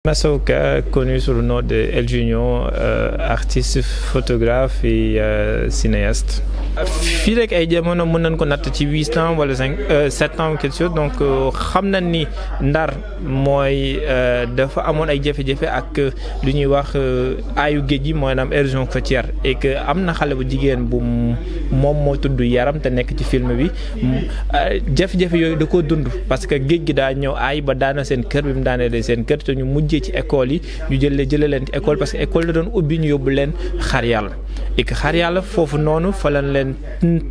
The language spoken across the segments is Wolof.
Massoka, connu sous le nom de El Junior, artiste, photographe et cinéaste. fii rek ay jamono mën nañ ko natt ci 8 ans wala 7 ans quelque chose donc xam nañ ni Ndar mooy dafa amoon ay jafe-jafe ak lu ñuy wax aayu géej gi mooy naam érosion côtière et que am na xale bu jigéen bu moom moo tudd Yaram te nekk ci film bi jafe-jafe yooyu da koo dund parce que géej gi daa ñëw aay ba daana seen kër bi mu daanee seen kër te ñu mujjee ci école yi ñu jëlee leen ci école parce que école la doon ubbi ñu yóbbu leen Xaar Yàlla et que Xaar Yàlla foofu noonu fa lañ leen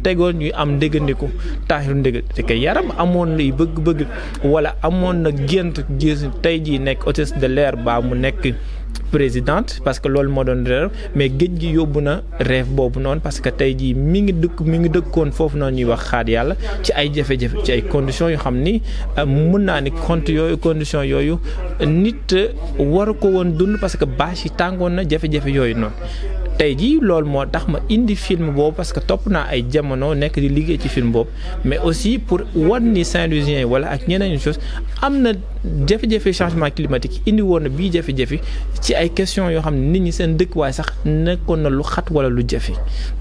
tegoon ñuy am ndéggandiku taaxiru ndégg te que Yaram amoon na bëgg-bëgg wala amoon na gént gis tey jii nekk hôtesse de l'air ba mu nekk présidente parce que loolu moo doon rêve mais géej gi yóbbu na rêve boobu noonu parce que tey jii mi ngi dëkkoon foofu noonu ñuy wax Xaar Yàlla ci ay jafe-jafe ci ay conditions yoo xam ni mën naa ni conditions yooyu nit waru ko woon dund parce que bâche yi tàngoon na jafe-jafe yooyu noonu. tey jii loolu moo tax ma indi film boobu parce que topp naa ay jamono nekk di liggéey ci film boobu mais aussi pour wan ni Saint-Louisien wala ak ñeneen chose am na jafe-jafe changement climatique indi woon na bii jafe-jafe ci ay questions yoo xam ne nit ñi seen dëkkuwaay sax nekkoon na lu xat wala lu jafe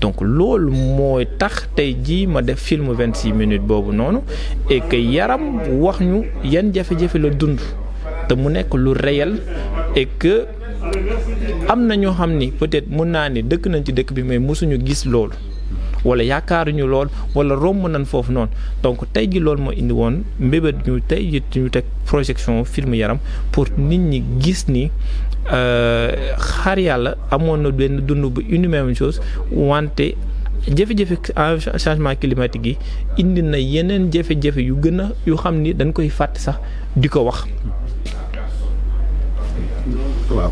donc loolu mooy tax tey jii ma def film 26 minutes boobu noonu et que Yaram wax ñu yan jafe-jafe la dund te mu nekk lu réel et que am na ñoo xam ni peut-être mën naa ni dëkk nañ ci dëkk bi mais mosuñu gis loolu wala yaakaaruñu lool wala romb nañ foofu noonu donc tey ji loolu moo indi woon mbébét ñu tey ji ñu teg projection film Yaram pour nit ñi gis ni Xaar Yàlla amoon na benn dund bu une même chose wante jafe-jafe changement climatique yi indi na yeneen jafe-jafe yu gën a yu xam ni dañ koy fàtte sax di ko wax. waaw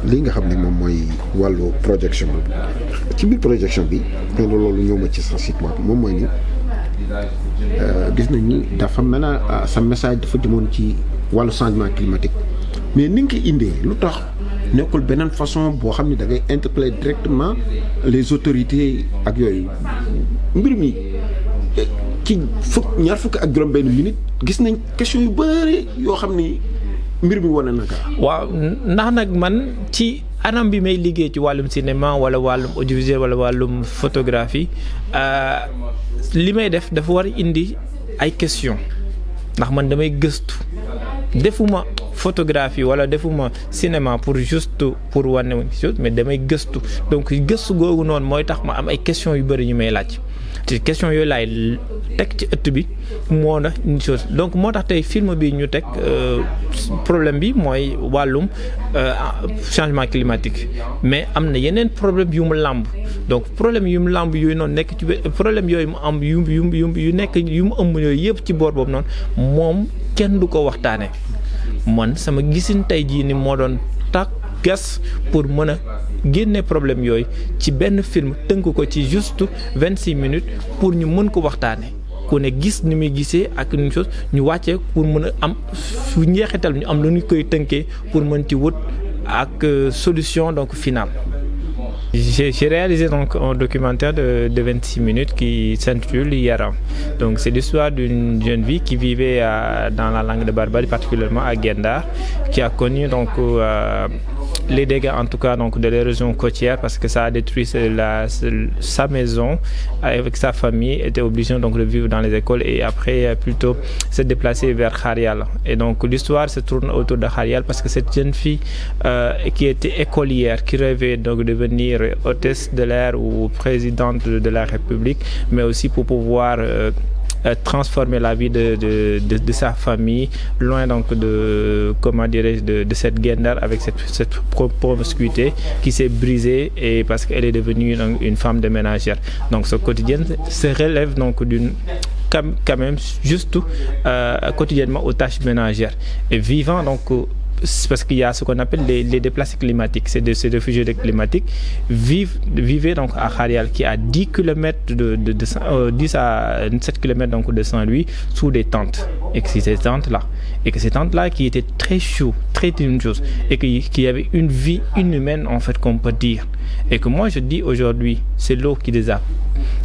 li nga xam ne moom mooy wàllu projection ci biir projection bi loolu ñëw ma ci sa site web moom mooy ni gis nañ ni dafa mel na sa message dafa jëmoon ci wàllu changement climatique mais ni nga ko indee lu tax nekkul beneen façon boo xam ne da ngay interpeller directement les autorités ak yooyu mbir mi ci ñaar fukk ak juróom-benn minute gis nañ question yu bëri yoo xam ni mbir mi wane na ka waaw ndax nag man ci anam bi may liggéey ci wàllum cinéma wala wàllum audiovisuel wala wàllum photographie li may def dafa war a indi ay question ndax man damay gëstu defuma photographie wala defuma cinéma pour juste pour wane chose mais damay gëstu donc gëstu googu noonu mooy tax ma am ay questions yu bëri ñu may laaj te question yooyu laay teg ci ëtt bi moo na une chose donc moo tax tey film bi ñu teg problème bi mooy wàllum changement climatique mais am na yeneen problème yu mu làmb donc problème yu mu làmb yooyu noonu nekk ci problème yooyu mu am yu nekk yu mu ëmb yooyu yëpp ci boor boobu noonu moom kenn du ko waxtaane man sama gisin tey jii ni moo doon tak gas pour mën a génne problème yooyu ci benn film tënk ko ci juste 26 minutes pour ñu mën ko waxtaane ku ne gis ni muy gisee ak une chose ñu wàccee pour mën a am su njeexital ñu am lu ñu koy tënkee pour mën ci wut ak solution donc finale. J'ai réalisé donc un documentaire de 26 minutes qui s'intitule Yaram. Donc c'est l'histoire d'une jeune fille qui vivait dans la langue de Barbarie, particulièrement à Gendar, qui a connu donc les dégâts en tout cas donc de l'érosion côtière parce que ça a détruit sa maison avec sa famille, était obligé donc de vivre dans les écoles et après plutôt se déplacer vers Xaar Yàlla. Et donc l'histoire se tourne autour de Xaar Yàlla parce que cette jeune fille qui était écolière, qui rêvait donc de devenir hôtesse de l'air ou présidente de la République, mais aussi pour pouvoir transformer la vie de sa famille, loin donc de, comment dirais-je, de cette Gendar avec cette promiscuité qui s'est brisée et parce qu'elle est devenue donc, une femme de ménagère. Donc ce quotidien se relève donc d'une quand même juste quotidiennement aux tâches ménagères et vivant donc parce qu'il y a ce qu'on appelle les déplacés climatiques, c'est des réfugiés climatiques, vivaient donc à Xaar Yàlla qui est à 10 km 10 à 7 km donc de Saint-Louis sous des tentes. Et que ces tentes-là qui étaient très chaudes, très une chose, et qui avait une vie inhumaine en fait qu'on peut dire. Et que moi je dis aujourd'hui, c'est l'eau qui les a.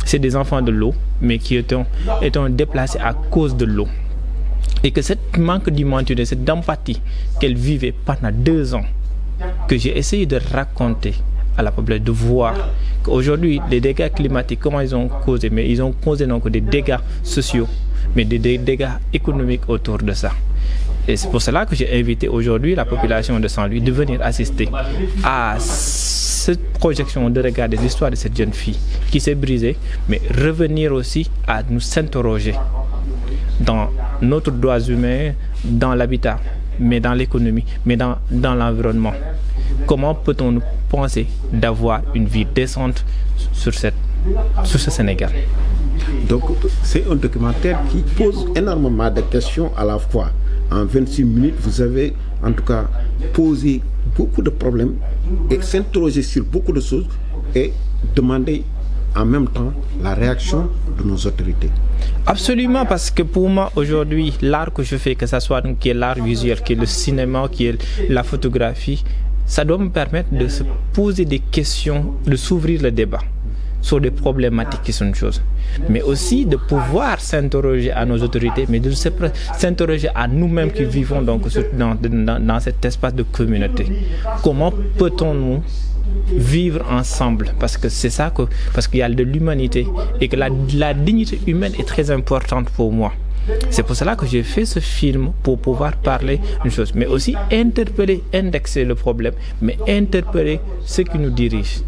C'est des enfants de l'eau, mais qui étaient déplacés à cause de l'eau. Et que cette manque d'humanité, cette d'empathie qu'elle vivait pendant 2 ans, que j'ai essayé de raconter à la population, de voir qu'aujourd'hui, les dégâts climatiques, comment ils ont causé, mais ils ont causé donc des dégâts sociaux, mais des dégâts économiques autour de ça. Et c'est pour cela que j'ai invité aujourd'hui la population de Saint-Louis de venir assister à cette projection, de regarder l'histoire de cette jeune fille qui s'est brisée, mais revenir aussi à nous s'interroger dans notre droit humain, dans l'habitat, mais dans l'économie, mais dans l'environnement. Comment peut-on nous penser d'avoir une vie décente sur ce Sénégal? Donc c'est un documentaire qui pose énormément de questions à la fois. En 26 minutes, vous avez en tout cas posé beaucoup de problèmes et s'interroger sur beaucoup de choses et demander en même temps la réaction de nos autorités. Absolument, parce que pour moi aujourd'hui, l'art que je fais, que ce soit qui est l'art visuel, qui est le cinéma, qui est la photographie, ça doit me permettre de se poser des questions, de s'ouvrir le débat sur des problématiques qui sont une chose, mais aussi de pouvoir s'interroger à nos autorités, mais de s'interroger à nous-mêmes qui vivons donc dans cet espace de communauté. Comment peut-on nous vivre ensemble, parce que c'est ça parce qu'il y a de l'humanité et que la dignité humaine est très importante pour moi. C'est pour cela que j'ai fait ce film, pour pouvoir parler d'une chose, mais aussi interpeller, indexer le problème, mais interpeller ceux qui nous dirigent.